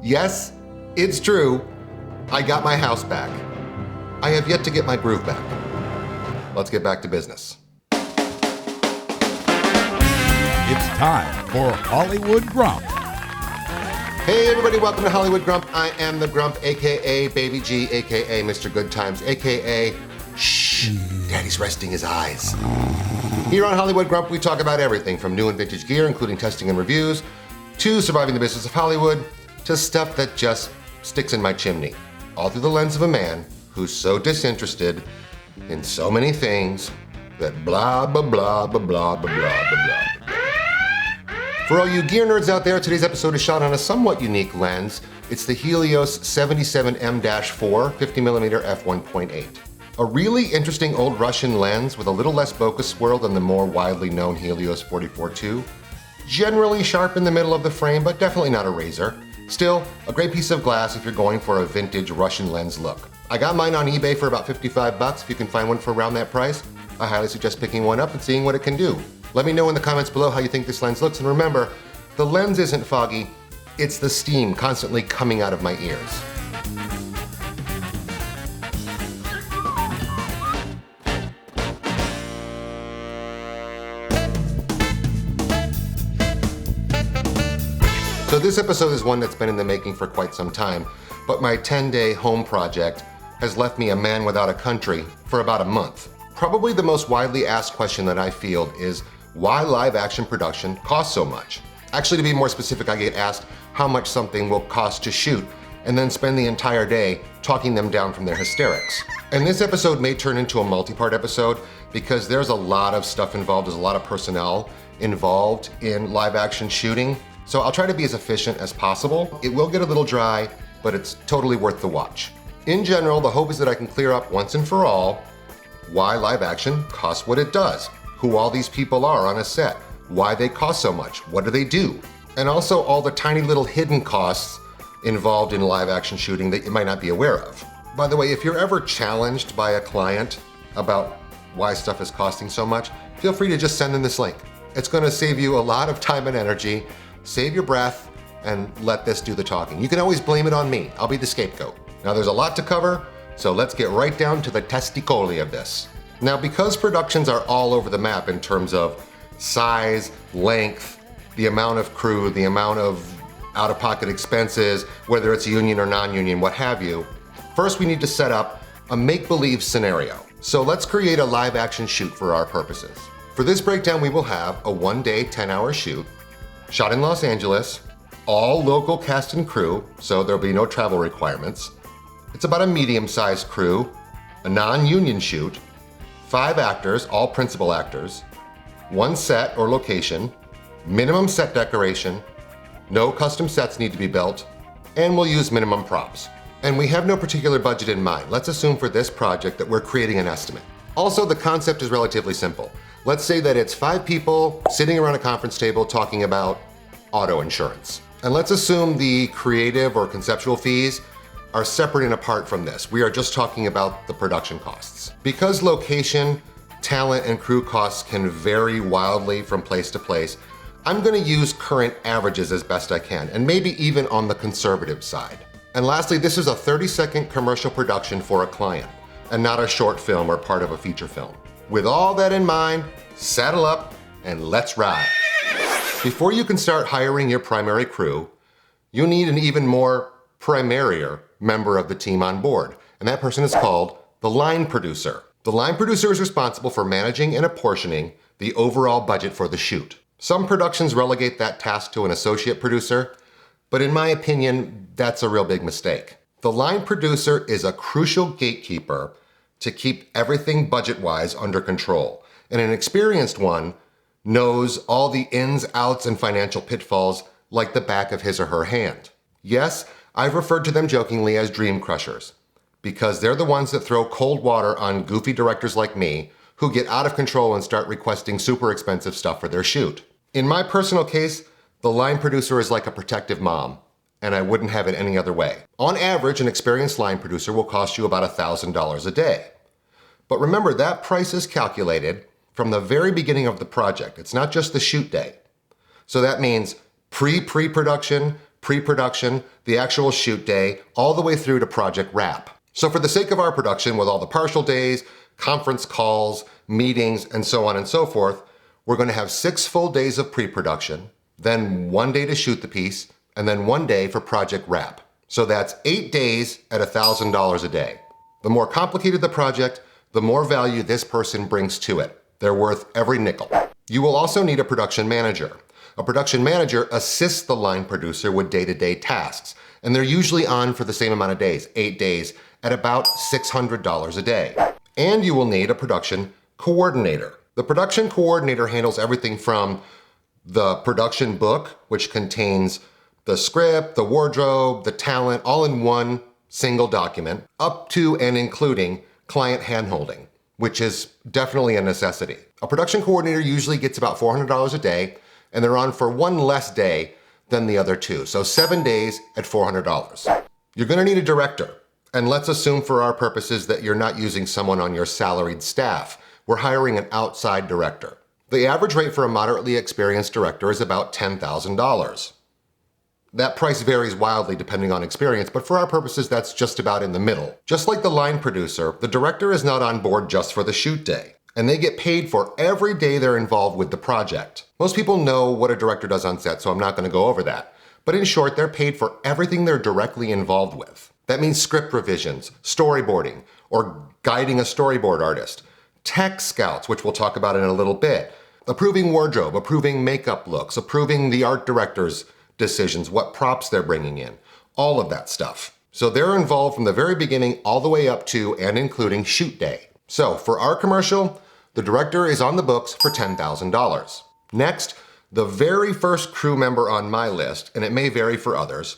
Yes, it's true. I got my house back. I have yet to get my groove back. Let's get back to business. It's time for Hollywood Grump. Hey everybody, welcome to Hollywood Grump. I am the Grump, aka Baby G, aka Mr. Good Times, aka Shh, Daddy's resting his eyes. Here on Hollywood Grump, we talk about everything from new and vintage gear, including testing and reviews, to surviving the business of Hollywood, to stuff that just sticks in my chimney. All through the lens of a man who's so disinterested in so many things that blah, blah, blah, blah, blah, blah, blah, blah, blah. For all you gear nerds out there, today's episode is shot on a somewhat unique lens. It's the Helios 77M-4 50mm f1.8. A really interesting old Russian lens with a little less bokeh swirl than the more widely known Helios 44-2. Generally sharp in the middle of the frame, but definitely not a razor. Still, a great piece of glass if you're going for a vintage Russian lens look. I got mine on eBay for about 55 bucks. If you can find one for around that price, I highly suggest picking one up and seeing what it can do. Let me know in the comments below how you think this lens looks, and remember, the lens isn't foggy, it's the steam constantly coming out of my ears. So this episode is one that's been in the making for quite some time, but my 10-day home project has left me a man without a country for about a month. Probably the most widely asked question that I field is why live action production costs so much. Actually, to be more specific, I get asked how much something will cost to shoot and then spend the entire day talking them down from their hysterics. And this episode may turn into a multi-part episode because there's a lot of stuff involved, there's a lot of personnel involved in live action shooting. So I'll try to be as efficient as possible. It will get a little dry, but it's totally worth the watch. In general, the hope is that I can clear up once and for all why live action costs what it does, who all these people are on a set, why they cost so much, what do they do, and also all the tiny little hidden costs involved in live action shooting that you might not be aware of. By the way, if you're ever challenged by a client about why stuff is costing so much, feel free to just send them this link. It's going to save you a lot of time and energy, save your breath, and let this do the talking. You can always blame it on me. I'll be the scapegoat. Now there's a lot to cover, so let's get right down to the testicoli of this. Now, because productions are all over the map in terms of size, length, the amount of crew, the amount of out-of-pocket expenses, whether it's union or non-union, what have you, first we need to set up a make-believe scenario. So let's create a live action shoot for our purposes. For this breakdown, we will have a one-day, 10-hour shoot, shot in Los Angeles, all local cast and crew, so there'll be no travel requirements. It's about a medium-sized crew, a non-union shoot, 5 actors, all principal actors, 1 set or location, minimum set decoration, no custom sets need to be built, and we'll use minimum props. And we have no particular budget in mind. Let's assume for this project that we're creating an estimate. Also, the concept is relatively simple. Let's say that it's 5 people sitting around a conference table talking about auto insurance. And let's assume the creative or conceptual fees are separate and apart from this. We are just talking about the production costs. Because location, talent, and crew costs can vary wildly from place to place, I'm gonna use current averages as best I can, and maybe even on the conservative side. And lastly, this is a 30-second commercial production for a client, and not a short film or part of a feature film. With all that in mind, saddle up and let's ride. Before you can start hiring your primary crew, you need an even more primarier member of the team on board, and that person is called the line producer. The line producer is responsible for managing and apportioning the overall budget for the shoot. Some productions relegate that task to an associate producer, but in my opinion, that's a real big mistake. The line producer is a crucial gatekeeper to keep everything budget-wise under control, and an experienced one knows all the ins, outs, and financial pitfalls like the back of his or her hand. Yes, I've referred to them jokingly as dream crushers, because they're the ones that throw cold water on goofy directors like me who get out of control and start requesting super expensive stuff for their shoot. In my personal case, the line producer is like a protective mom, and I wouldn't have it any other way. On average, an experienced line producer will cost you about $1,000 a day. But remember, that price is calculated from the very beginning of the project. It's not just the shoot day. So that means pre-production, pre-production, the actual shoot day, all the way through to project wrap. So for the sake of our production, with all the partial days, conference calls, meetings, and so on and so forth, we're going to have 6 full days of pre-production, then 1 day to shoot the piece, and then 1 day for project wrap. So that's 8 days at $1,000 a day. The more complicated the project, the more value this person brings to it. They're worth every nickel. You will also need a production manager. A production manager assists the line producer with day-to-day tasks, and they're usually on for the same amount of days, 8 days, at about $600 a day. And you will need a production coordinator. The production coordinator handles everything from the production book, which contains the script, the wardrobe, the talent, all in one single document, up to and including client handholding, which is definitely a necessity. A production coordinator usually gets about $400 a day, and they're on for 1 less day than the other 2, so 7 days at $400. You're gonna need a director, and let's assume for our purposes that you're not using someone on your salaried staff. We're hiring an outside director. The average rate for a moderately experienced director is about $10,000. That price varies wildly depending on experience, but for our purposes, that's just about in the middle. Just like the line producer, the director is not on board just for the shoot day, and they get paid for every day they're involved with the project. Most people know what a director does on set, so I'm not gonna go over that. But in short, they're paid for everything they're directly involved with. That means script revisions, storyboarding, or guiding a storyboard artist, tech scouts, which we'll talk about in a little bit, approving wardrobe, approving makeup looks, approving the art director's decisions, what props they're bringing in, all of that stuff. So they're involved from the very beginning all the way up to and including shoot day. So for our commercial, the director is on the books for $10,000. Next, the very first crew member on my list, and it may vary for others,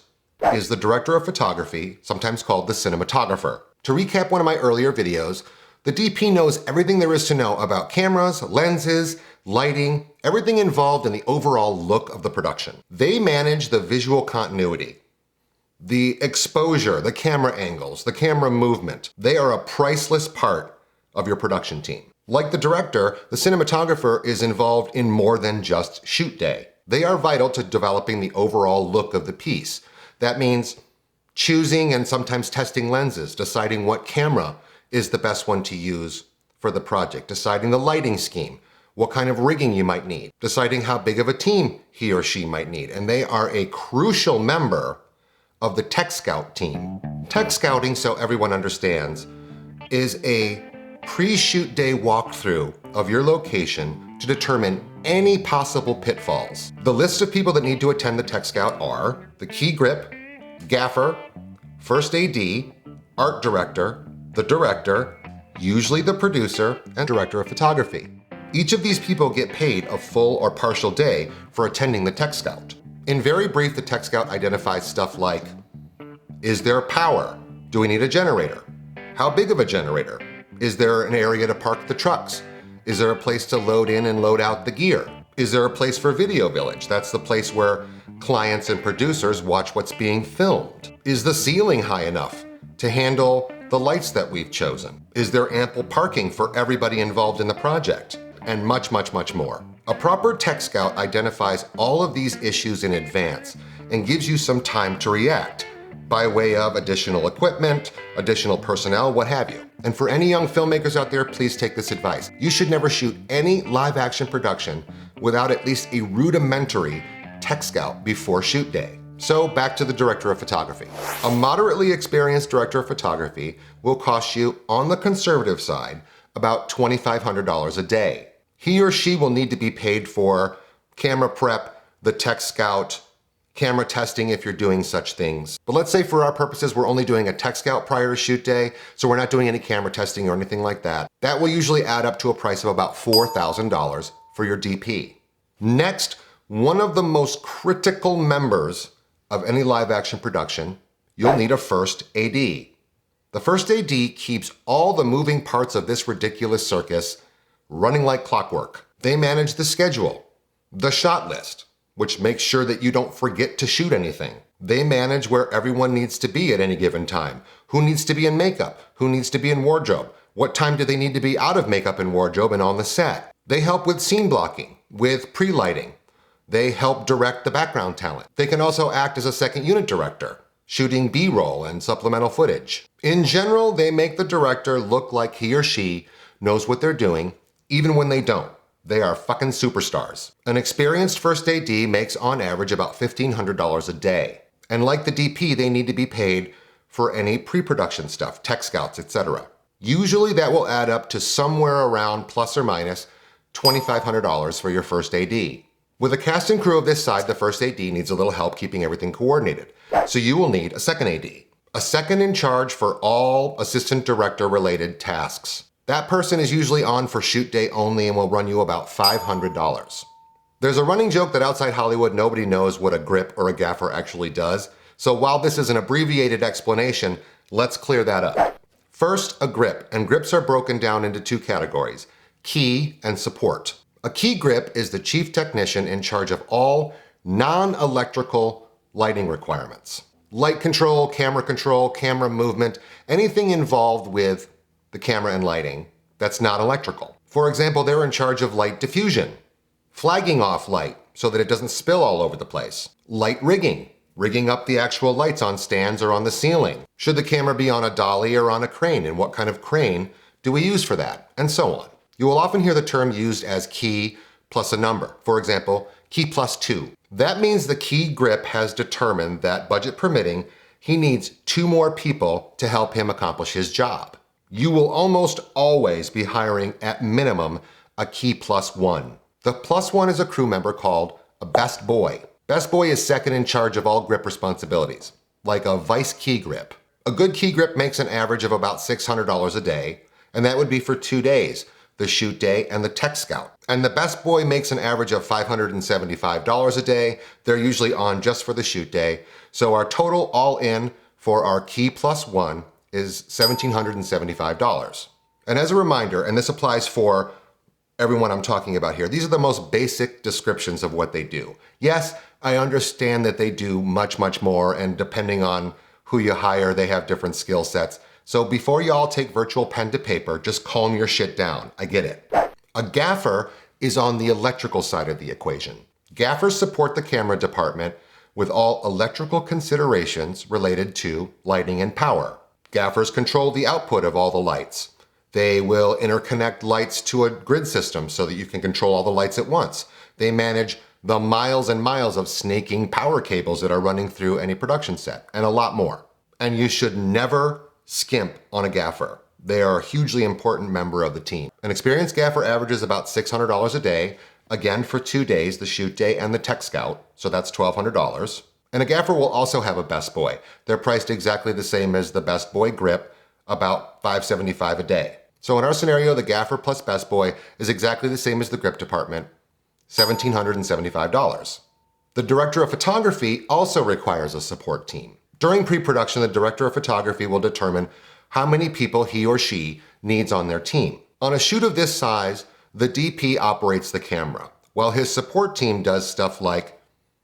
is the director of photography, sometimes called the cinematographer. To recap one of my earlier videos, the DP knows everything there is to know about cameras, lenses, lighting, everything involved in the overall look of the production. They manage the visual continuity, the exposure, the camera angles, the camera movement. They are a priceless part of your production team. Like the director, the cinematographer is involved in more than just shoot day. They are vital to developing the overall look of the piece. That means choosing and sometimes testing lenses, deciding what camera is the best one to use for the project, deciding the lighting scheme, what kind of rigging you might need, deciding how big of a team he or she might need. And they are a crucial member of the Tech Scout team. Tech Scouting, so everyone understands, is a pre-shoot day walkthrough of your location to determine any possible pitfalls. The list of people that need to attend the Tech Scout are the key grip, gaffer, first AD, art director, the director, usually the producer, and director of photography. Each of these people get paid a full or partial day for attending the Tech Scout. In very brief, the Tech Scout identifies stuff like, is there power? Do we need a generator? How big of a generator? Is there an area to park the trucks? Is there a place to load in and load out the gear? Is there a place for Video Village? That's the place where clients and producers watch what's being filmed. Is the ceiling high enough to handle the lights that we've chosen? Is there ample parking for everybody involved in the project? And much, much, much more. A proper Tech Scout identifies all of these issues in advance and gives you some time to react by way of additional equipment, additional personnel, what have you. And for any young filmmakers out there, please take this advice. You should never shoot any live action production without at least a rudimentary Tech Scout before shoot day. So back to the director of photography. A moderately experienced director of photography will cost you, on the conservative side, about $2,500 a day. He or she will need to be paid for camera prep, the Tech Scout, camera testing if you're doing such things. But let's say for our purposes, we're only doing a Tech Scout prior to shoot day, so we're not doing any camera testing or anything like that. That will usually add up to a price of about $4,000 for your DP. Next, one of the most critical members of any live action production, you'll need a first AD. The first AD keeps all the moving parts of this ridiculous circus running like clockwork. They manage the schedule, the shot list, which makes sure that you don't forget to shoot anything. They manage where everyone needs to be at any given time. Who needs to be in makeup? Who needs to be in wardrobe? What time do they need to be out of makeup and wardrobe and on the set? They help with scene blocking, with pre-lighting. They help direct the background talent. They can also act as a second unit director, shooting B-roll and supplemental footage. In general, they make the director look like he or she knows what they're doing, even when they don't. They are fucking superstars. An experienced first AD makes on average about $1,500 a day. And like the DP, they need to be paid for any pre-production stuff, tech scouts, etc. Usually that will add up to somewhere around plus or minus $2,500 for your first AD. With a cast and crew of this size, the first AD needs a little help keeping everything coordinated. So you will need a second AD. A second in charge for all assistant director related tasks. That person is usually on for shoot day only and will run you about $500. There's a running joke that outside Hollywood, nobody knows what a grip or a gaffer actually does. So while this is an abbreviated explanation, let's clear that up. First, a grip, and grips are broken down into two categories, key and support. A key grip is the chief technician in charge of all non-electrical lighting requirements. Light control, camera movement, anything involved with the camera and lighting that's not electrical. For example, they're in charge of light diffusion, flagging off light so that it doesn't spill all over the place, light rigging, rigging up the actual lights on stands or on the ceiling. Should the camera be on a dolly or on a crane, and what kind of crane do we use for that, and so on. You will often hear the term used as key plus a number. For example, key plus 2. That means the key grip has determined that, budget permitting, he needs 2 more people to help him accomplish his job. You will almost always be hiring at minimum a key plus 1. The plus 1 is a crew member called a best boy. Best boy is second in charge of all grip responsibilities, like a vice key grip. A good key grip makes an average of about $600 a day, and that would be for 2 days, the shoot day and the tech scout. And the best boy makes an average of $575 a day. They're usually on just for the shoot day. So our total all in for our key plus 1 is $1,775. And as a reminder, and this applies for everyone I'm talking about here, these are the most basic descriptions of what they do. Yes, I understand that they do much, much more, and depending on who you hire, they have different skill sets. So before you all take virtual pen to paper, just calm your shit down. I get it. A gaffer is on the electrical side of the equation. Gaffers support the camera department with all electrical considerations related to lighting and power. Gaffers control the output of all the lights. They will interconnect lights to a grid system so that you can control all the lights at once. They manage the miles and miles of snaking power cables that are running through any production set, and a lot more. And you should never skimp on a gaffer. They are a hugely important member of the team. An experienced gaffer averages about $600 a day, again for 2 days, the shoot day and the tech scout, so that's $1,200. And a gaffer will also have a best boy. They're priced exactly the same as the best boy grip, about $575 a day. So in our scenario, the gaffer plus best boy is exactly the same as the grip department, $1,775. The director of photography also requires a support team. During pre-production, the director of photography will determine how many people he or she needs on their team. On a shoot of this size, the DP operates the camera, while his support team does stuff like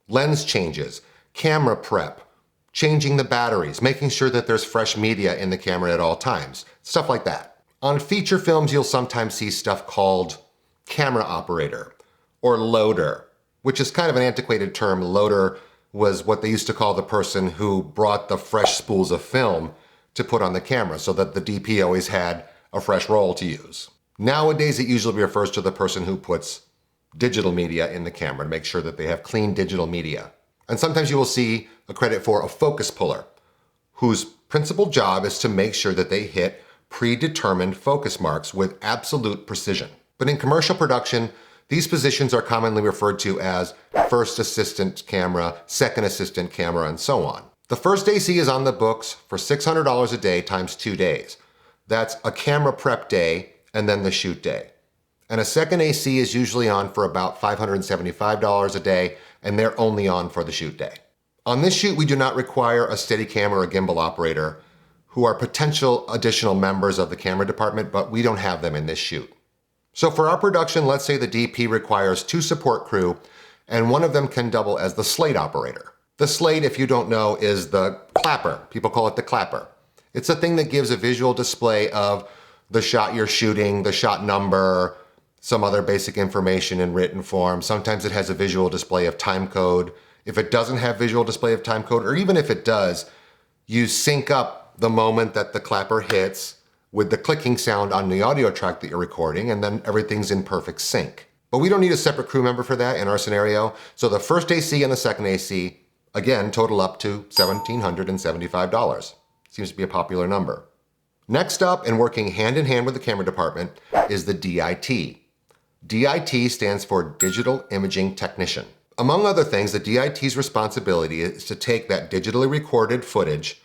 lens changes, camera prep, changing the batteries, making sure that there's fresh media in the camera at all times, stuff like that. On feature films, you'll sometimes see stuff called camera operator or loader, which is kind of an antiquated term. Loader was what they used to call the person who brought the fresh spools of film to put on the camera so that the DP always had a fresh roll to use. Nowadays, it usually refers to the person who puts digital media in the camera to make sure that they have clean digital media. And sometimes you will see a credit for a focus puller, whose principal job is to make sure that they hit predetermined focus marks with absolute precision. But in commercial production, these positions are commonly referred to as first assistant camera, second assistant camera, and so on. The first AC is on the books for $600 a day times 2 days. That's a camera prep day and then the shoot day. And a second AC is usually on for about $575 a day, and they're only on for the shoot day. On this shoot, we do not require a Steadicam or a gimbal operator, who are potential additional members of the camera department, but we don't have them in this shoot. So for our production, let's say the DP requires 2 support crew, and one of them can double as the slate operator. The slate, if you don't know, is the clapper. People call it the clapper. It's a thing that gives a visual display of the shot you're shooting, the shot number, some other basic information in written form. Sometimes it has a visual display of time code. If it doesn't have visual display of time code, or even if it does, you sync up the moment that the clapper hits with the clicking sound on the audio track that you're recording, and then everything's in perfect sync. But we don't need a separate crew member for that in our scenario. So the first AC and the second AC, again, total up to $1,775. Seems to be a popular number. Next up, and working hand in hand with the camera department, is the DIT. DIT stands for Digital Imaging Technician. Among other things, the DIT's responsibility is to take that digitally recorded footage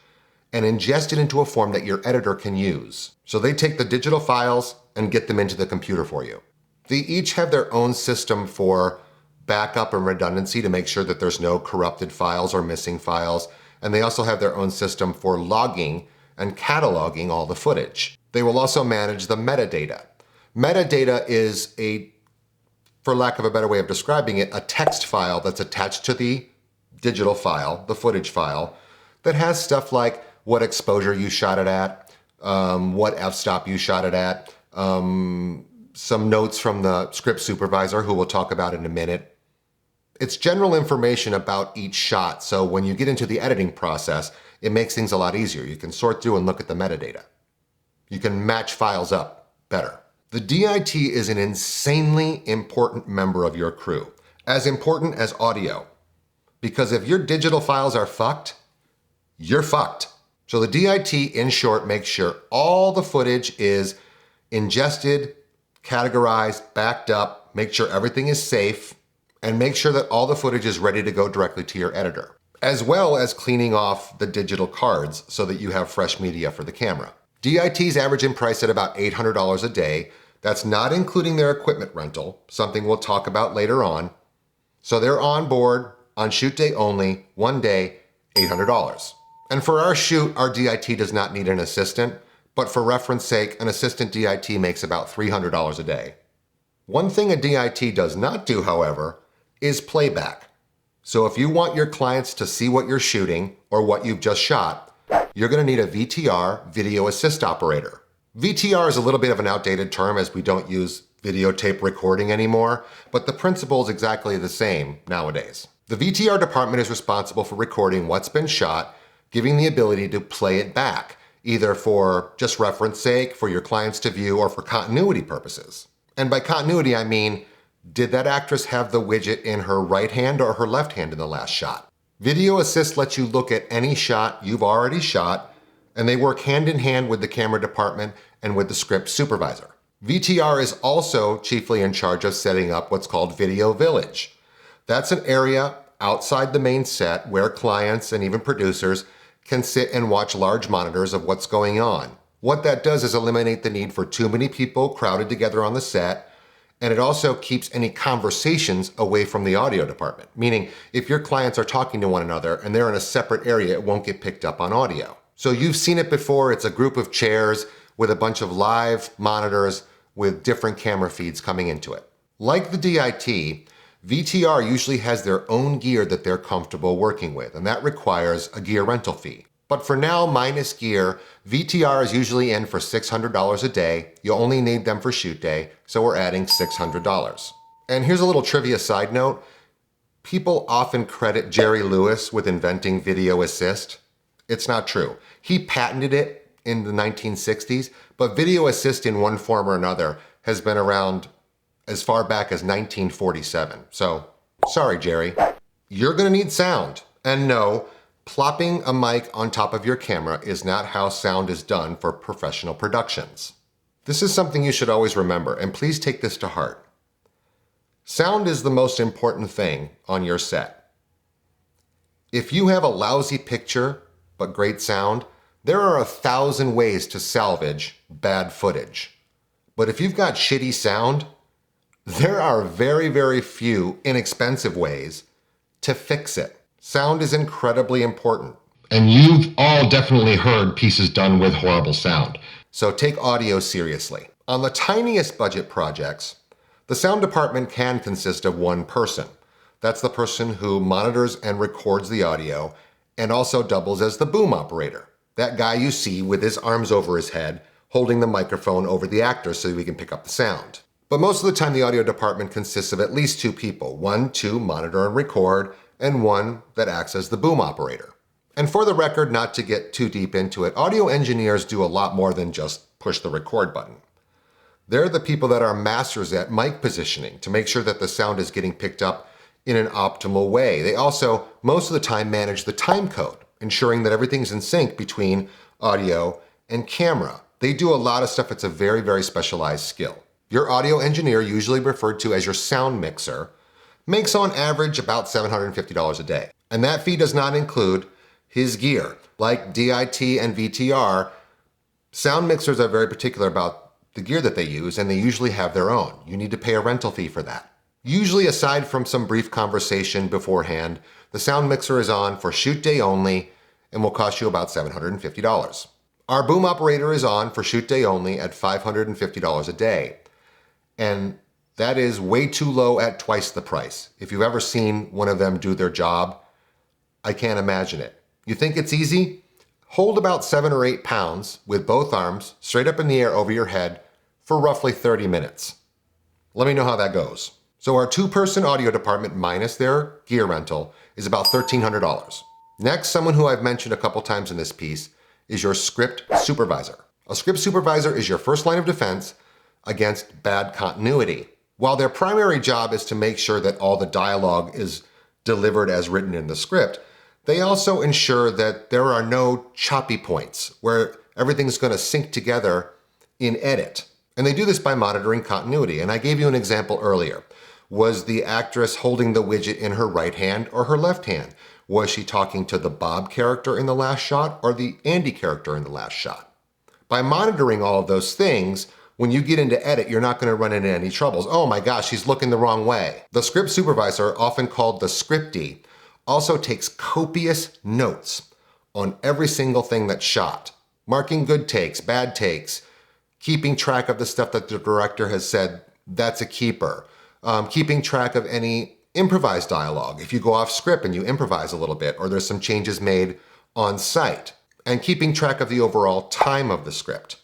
and ingest it into a form that your editor can use. So they take the digital files and get them into the computer for you. They each have their own system for backup and redundancy to make sure that there's no corrupted files or missing files. And they also have their own system for logging and cataloging all the footage. They will also manage the metadata. Metadata is for lack of a better way of describing it, a text file that's attached to the digital file, the footage file, that has stuff like what exposure you shot it at, what f-stop you shot it at, some notes from the script supervisor, who we'll talk about in a minute. It's general information about each shot, so when you get into the editing process, it makes things a lot easier. You can sort through and look at the metadata. You can match files up better. The DIT is an insanely important member of your crew, as important as audio, because if your digital files are fucked, you're fucked. So the DIT, in short, makes sure all the footage is ingested, categorized, backed up, make sure everything is safe, and make sure that all the footage is ready to go directly to your editor, as well as cleaning off the digital cards so that you have fresh media for the camera. DIT's average in price at about $800 a day. That's not including their equipment rental, something we'll talk about later on. So they're on board on shoot day only, one day, $800. And for our shoot, our DIT does not need an assistant, but for reference sake, an assistant DIT makes about $300 a day. One thing a DIT does not do, however, is playback. So if you want your clients to see what you're shooting or what you've just shot, you're gonna need a VTR, video assist operator. VTR is a little bit of an outdated term as we don't use videotape recording anymore, but the principle is exactly the same nowadays. The VTR department is responsible for recording what's been shot, giving the ability to play it back, either for just reference sake, for your clients to view, or for continuity purposes. And by continuity, I mean, did that actress have the widget in her right hand or her left hand in the last shot? Video Assist lets you look at any shot you've already shot, and they work hand in hand with the camera department and with the script supervisor. VTR is also chiefly in charge of setting up what's called Video Village. That's an area outside the main set where clients and even producers can sit and watch large monitors of what's going on. What that does is eliminate the need for too many people crowded together on the set, and it also keeps any conversations away from the audio department. Meaning, if your clients are talking to one another and they're in a separate area, it won't get picked up on audio. So you've seen it before, it's a group of chairs with a bunch of live monitors with different camera feeds coming into it. Like the DIT, VTR usually has their own gear that they're comfortable working with, and that requires a gear rental fee. But for now, minus gear, VTR is usually in for $600 a day. You only need them for shoot day, so we're adding $600. And here's a little trivia side note. People often credit Jerry Lewis with inventing Video Assist. It's not true. He patented it in the 1960s, but Video Assist in one form or another has been around as far back as 1947. So, sorry, Jerry. You're gonna need sound. And no, plopping a mic on top of your camera is not how sound is done for professional productions. This is something you should always remember, and please take this to heart. Sound is the most important thing on your set. If you have a lousy picture but great sound, there are 1,000 ways to salvage bad footage. But if you've got shitty sound, there are very, very few inexpensive ways to fix it. Sound is incredibly important. And you've all definitely heard pieces done with horrible sound. So take audio seriously. On the tiniest budget projects, the sound department can consist of one person. That's the person who monitors and records the audio and also doubles as the boom operator. That guy you see with his arms over his head, holding the microphone over the actor so we can pick up the sound. But most of the time the audio department consists of at least two people, one to monitor and record, and one that acts as the boom operator. And for the record, not to get too deep into it, audio engineers do a lot more than just push the record button. They're the people that are masters at mic positioning to make sure that the sound is getting picked up in an optimal way. They also, most of the time, manage the time code, ensuring that everything's in sync between audio and camera. They do a lot of stuff. It's a very, very specialized skill. Your audio engineer, usually referred to as your sound mixer, makes on average about $750 a day. And that fee does not include his gear. Like DIT and VTR, sound mixers are very particular about the gear that they use, and they usually have their own. You need to pay a rental fee for that. Usually, aside from some brief conversation beforehand, the sound mixer is on for shoot day only and will cost you about $750. Our boom operator is on for shoot day only at $550 a day. And that is way too low at twice the price. If you've ever seen one of them do their job, I can't imagine it. You think it's easy? Hold about 7 or 8 pounds with both arms straight up in the air over your head for roughly 30 minutes. Let me know how that goes. So our 2-person audio department minus their gear rental is about $1,300. Next, someone who I've mentioned a couple times in this piece is your script supervisor. A script supervisor is your first line of defense against bad continuity. While their primary job is to make sure that all the dialogue is delivered as written in the script, they also ensure that there are no choppy points where everything's going to sync together in edit. And they do this by monitoring continuity. And I gave you an example earlier. Was the actress holding the widget in her right hand or her left hand? Was she talking to the Bob character in the last shot or the Andy character in the last shot? By monitoring all of those things, when you get into edit, you're not going to run into any troubles. Oh my gosh, she's looking the wrong way. The script supervisor, often called the Scripty, also takes copious notes on every single thing that's shot, marking good takes, bad takes, keeping track of the stuff that the director has said that's a keeper, keeping track of any improvised dialogue if you go off script and you improvise a little bit or there's some changes made on site, and keeping track of the overall time of the script.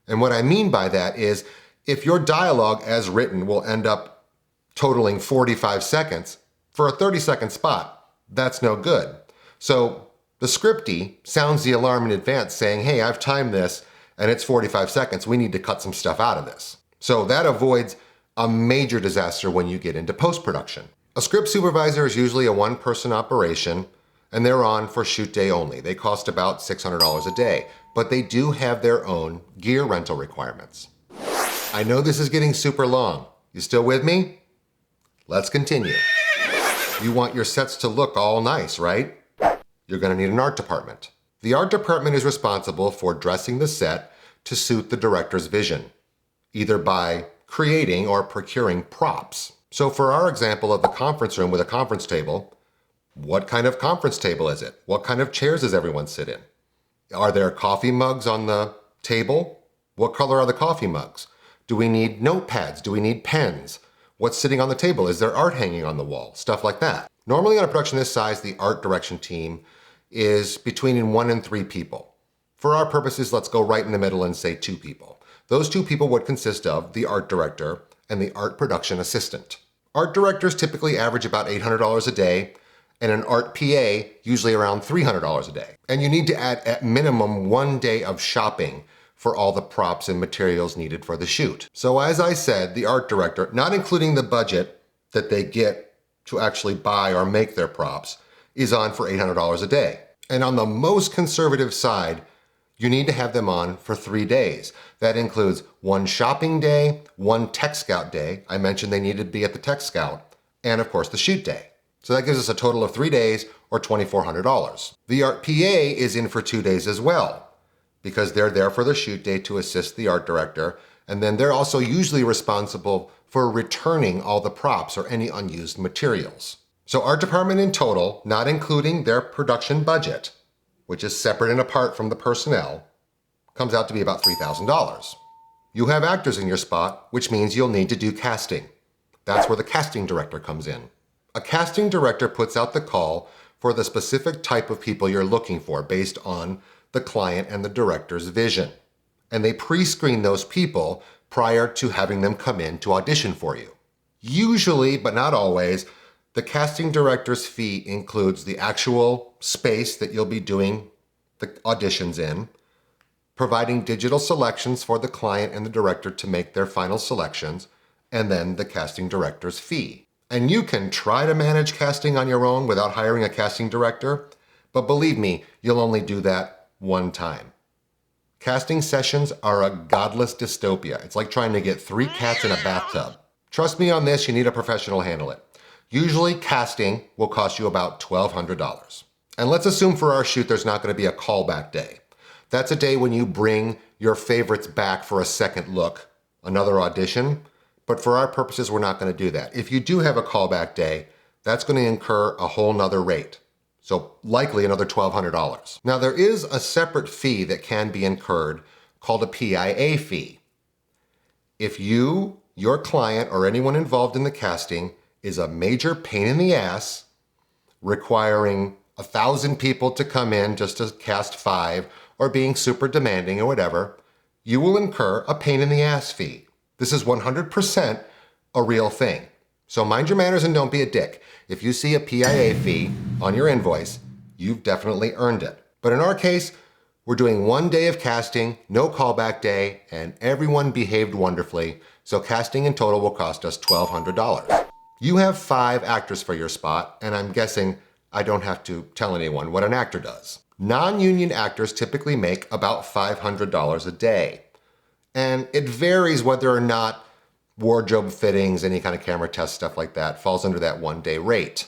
And what I mean by that is if your dialogue as written will end up totaling 45 seconds for a 30-second spot, that's no good. So the Scripty sounds the alarm in advance saying, hey, I've timed this and it's 45 seconds. We need to cut some stuff out of this. So that avoids a major disaster when you get into post-production. A script supervisor is usually a 1-person operation and they're on for shoot day only. They cost about $600 a day, but they do have their own gear rental requirements. I know this is getting super long. You still with me? Let's continue. You want your sets to look all nice, right? You're going to need an art department. The art department is responsible for dressing the set to suit the director's vision, either by creating or procuring props. So for our example of the conference room with a conference table, what kind of conference table is it? What kind of chairs does everyone sit in? Are there coffee mugs on the table? What color are the coffee mugs? Do we need notepads? Do we need pens? What's sitting on the table? Is there art hanging on the wall? Stuff like that. Normally on a production this size, the art direction team is between 1 and 3 people. For our purposes, let's go right in the middle and say 2 people. Those 2 people would consist of the art director and the art production assistant. Art directors typically average about $800 a day, and an art PA usually around $300 a day. And you need to add at minimum 1 day of shopping for all the props and materials needed for the shoot. So as I said, the art director, not including the budget that they get to actually buy or make their props, is on for $800 a day. And on the most conservative side, you need to have them on for 3 days. That includes 1 shopping day, 1 tech scout day. I mentioned they needed to be at the tech scout, and of course the shoot day. So that gives us a total of 3 days or $2,400. The art PA is in for 2 days as well, because they're there for the shoot day to assist the art director, and then they're also usually responsible for returning all the props or any unused materials. So art department in total, not including their production budget, which is separate and apart from the personnel, comes out to be about $3,000. You have actors in your spot, which means you'll need to do casting. That's where the casting director comes in. A casting director puts out the call for the specific type of people you're looking for based on the client and the director's vision. And they pre-screen those people prior to having them come in to audition for you. Usually, but not always, the casting director's fee includes the actual space that you'll be doing the auditions in, providing digital selections for the client and the director to make their final selections, and then the casting director's fee. And you can try to manage casting on your own without hiring a casting director, but believe me, you'll only do that one time. Casting sessions are a godless dystopia. It's like trying to get 3 cats in a bathtub. Trust me on this, you need a professional handle it. Usually casting will cost you about $1,200. And let's assume for our shoot there's not going to be a callback day. That's a day when you bring your favorites back for a second look, another audition. But for our purposes, we're not going to do that. If you do have a callback day, that's going to incur a whole nother rate. So likely another $1,200. Now there is a separate fee that can be incurred called a PIA fee. If you, your client, or anyone involved in the casting is a major pain in the ass, requiring 1,000 people to come in just to cast 5, or being super demanding or whatever, you will incur a pain in the ass fee. This is 100% a real thing. So mind your manners and don't be a dick. If you see a PIA fee on your invoice, you've definitely earned it. But in our case, we're doing 1 day of casting, no callback day, and everyone behaved wonderfully, so casting in total will cost us $1,200. You have 5 actors for your spot, and I'm guessing I don't have to tell anyone what an actor does. Non-union actors typically make about $500 a day. And it varies whether or not wardrobe fittings, any kind of camera test, stuff like that, falls under that 1 day rate.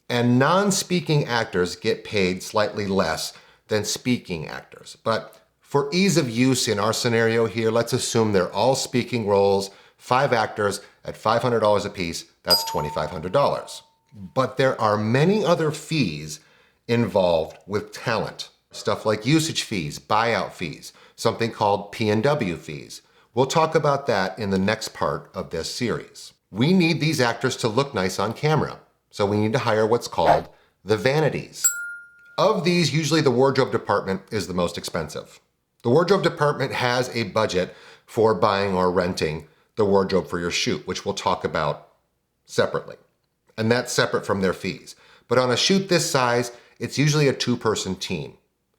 And non-speaking actors get paid slightly less than speaking actors. But for ease of use in our scenario here, let's assume they're all speaking roles, 5 actors at $500 a piece, that's $2,500. But there are many other fees involved with talent. Stuff like usage fees, buyout fees, something called P&W fees. We'll talk about that in the next part of this series. We need these actors to look nice on camera, so we need to hire what's called the Vanities. Of these, usually the wardrobe department is the most expensive. The wardrobe department has a budget for buying or renting the wardrobe for your shoot, which we'll talk about separately. And that's separate from their fees. But on a shoot this size, it's usually a 2-person team.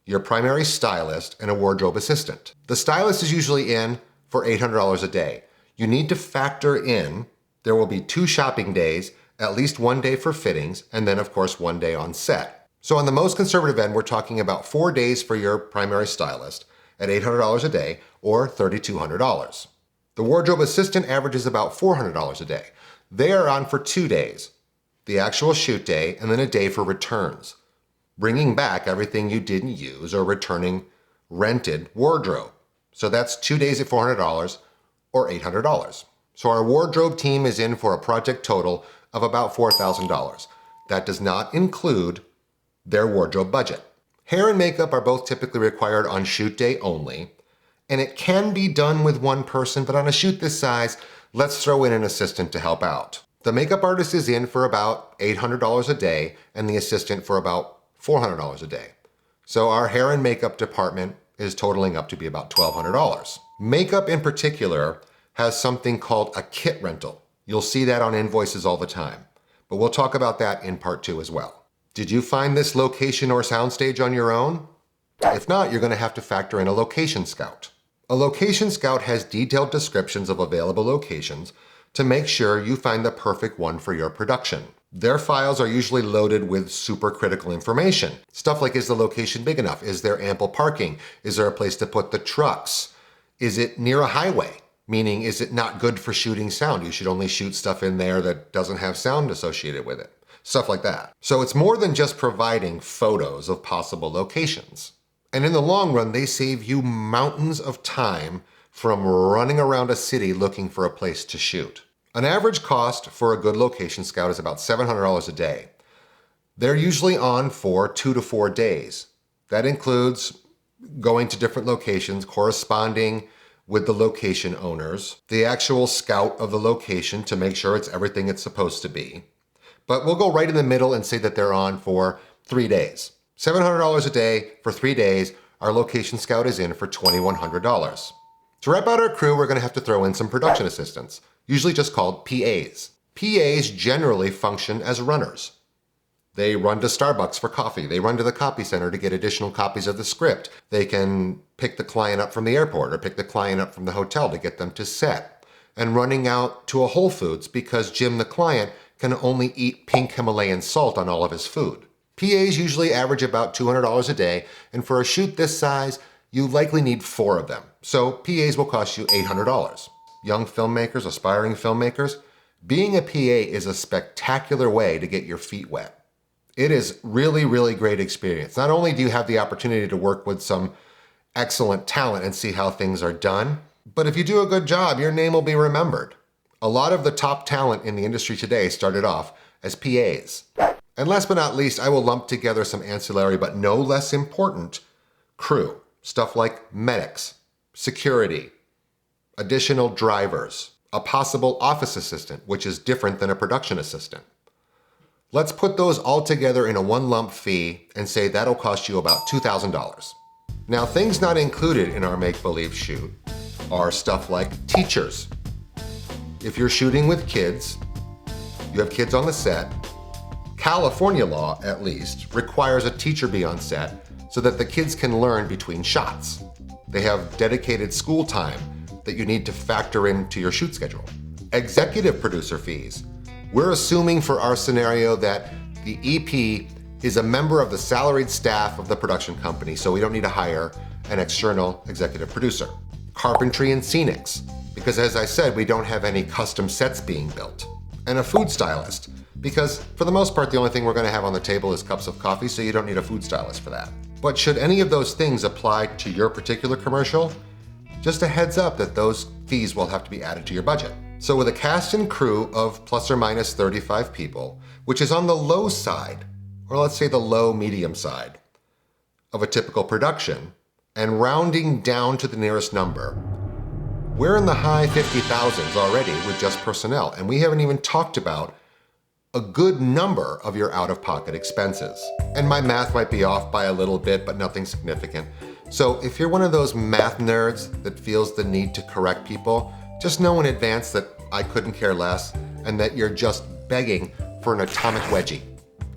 Your primary stylist and a wardrobe assistant. The stylist is usually in for $800 a day. You need to factor in, there will be 2 shopping days, at least 1 day for fittings, and then of course 1 day on set. So on the most conservative end, we're talking about 4 days for your primary stylist at $800 a day or $3,200. The wardrobe assistant averages about $400 a day. They are on for 2 days, the actual shoot day, and then a day for returns, bringing back everything you didn't use or returning rented wardrobe. So that's 2 days at $400 or $800. So our wardrobe team is in for a project total of about $4,000. That does not include their wardrobe budget. Hair and makeup are both typically required on shoot day only, and it can be done with 1 person, but on a shoot this size, let's throw in an assistant to help out. The makeup artist is in for about $800 a day, and the assistant for about $400 a day. So our hair and makeup department is totaling up to be about $1,200. Makeup in particular has something called a kit rental. You'll see that on invoices all the time, but we'll talk about that in part 2 as well. Did you find this location or soundstage on your own? If not, you're going to have to factor in a location scout. A location scout has detailed descriptions of available locations to make sure you find the perfect one for your production. Their files are usually loaded with super critical information. Stuff like, is the location big enough? Is there ample parking? Is there a place to put the trucks? Is it near a highway? Meaning, is it not good for shooting sound? You should only shoot stuff in there that doesn't have sound associated with it. Stuff like that. So it's more than just providing photos of possible locations. And in the long run, they save you mountains of time from running around a city looking for a place to shoot. An average cost for a good location scout is about $700 a day. They're usually on for 2 to 4 days. That includes going to different locations, corresponding with the location owners, the actual scout of the location to make sure it's everything it's supposed to be. But we'll go right in the middle and say that they're on for 3 days. $700 a day for 3 days. Our location scout is in for $2,100. To wrap out our crew, we're going to have to throw in some production assistants, usually just called PAs. PAs generally function as runners. They run to Starbucks for coffee. They run to the copy center to get additional copies of the script. They can pick the client up from the airport or pick the client up from the hotel to get them to set. And running out to a Whole Foods because Jim, the client, can only eat pink Himalayan salt on all of his food. PAs usually average about $200 a day, and for a shoot this size, you likely need 4 of them. So PAs will cost you $800. Young filmmakers, aspiring filmmakers, being a PA is a spectacular way to get your feet wet. It is really, really great experience. Not only do you have the opportunity to work with some excellent talent and see how things are done, but if you do a good job, your name will be remembered. A lot of the top talent in the industry today started off as PAs. And last but not least, I will lump together some ancillary but no less important crew. Stuff like medics, security, additional drivers, a possible office assistant, which is different than a production assistant. Let's put those all together in a one lump fee and say that'll cost you about $2,000. Now, things not included in our make-believe shoot are stuff like teachers. If you're shooting with kids, you have kids on the set, California law, at least, requires a teacher be on set so that the kids can learn between shots. They have dedicated school time that you need to factor into your shoot schedule. Executive producer fees. We're assuming for our scenario that the EP is a member of the salaried staff of the production company, so we don't need to hire an external executive producer. Carpentry and scenics, because as I said, we don't have any custom sets being built. And a food stylist, because for the most part, the only thing we're gonna have on the table is cups of coffee, so you don't need a food stylist for that. But should any of those things apply to your particular commercial, just a heads up that those fees will have to be added to your budget. So with a cast and crew of plus or minus 35 people, which is on the low side, or let's say the low medium side, of a typical production, and rounding down to the nearest number, we're in the high 50,000s already with just personnel, and we haven't even talked about a good number of your out-of-pocket expenses. And my math might be off by a little bit, but nothing significant. So if you're one of those math nerds that feels the need to correct people, just know in advance that I couldn't care less and that you're just begging for an atomic wedgie.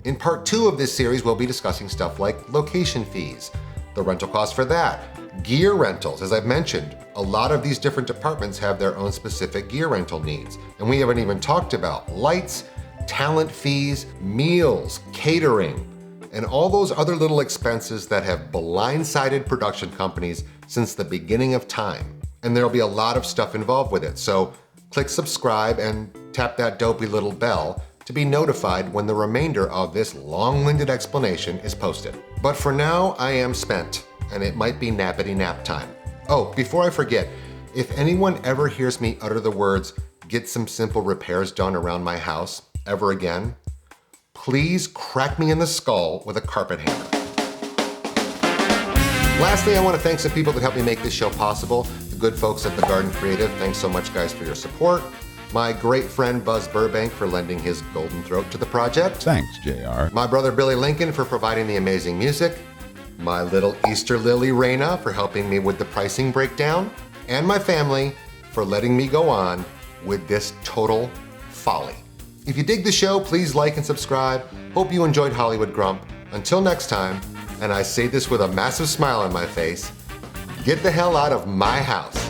In part 2 of this series, we'll be discussing stuff like location fees, the rental costs for that, gear rentals. As I've mentioned, a lot of these different departments have their own specific gear rental needs. And we haven't even talked about lights, talent fees, meals, catering, and all those other little expenses that have blindsided production companies since the beginning of time. And there'll be a lot of stuff involved with it. So click subscribe and tap that dopey little bell to be notified when the remainder of this long-winded explanation is posted. But for now, I am spent, and it might be nappity nap time. Oh, before I forget, if anyone ever hears me utter the words, "get some simple repairs done around my house," ever again, please crack me in the skull with a carpet hammer. Lastly, I want to thank some people that helped me make this show possible. The good folks at The Garden Creative, thanks so much guys for your support. My great friend Buzz Burbank for lending his golden throat to the project. Thanks, JR. My brother Billy Lincoln for providing the amazing music. My little Easter lily Raina for helping me with the pricing breakdown. And my family for letting me go on with this total folly. If you dig the show, please like and subscribe. Hope you enjoyed Hollywood Grump. Until next time, and I say this with a massive smile on my face, get the hell out of my house.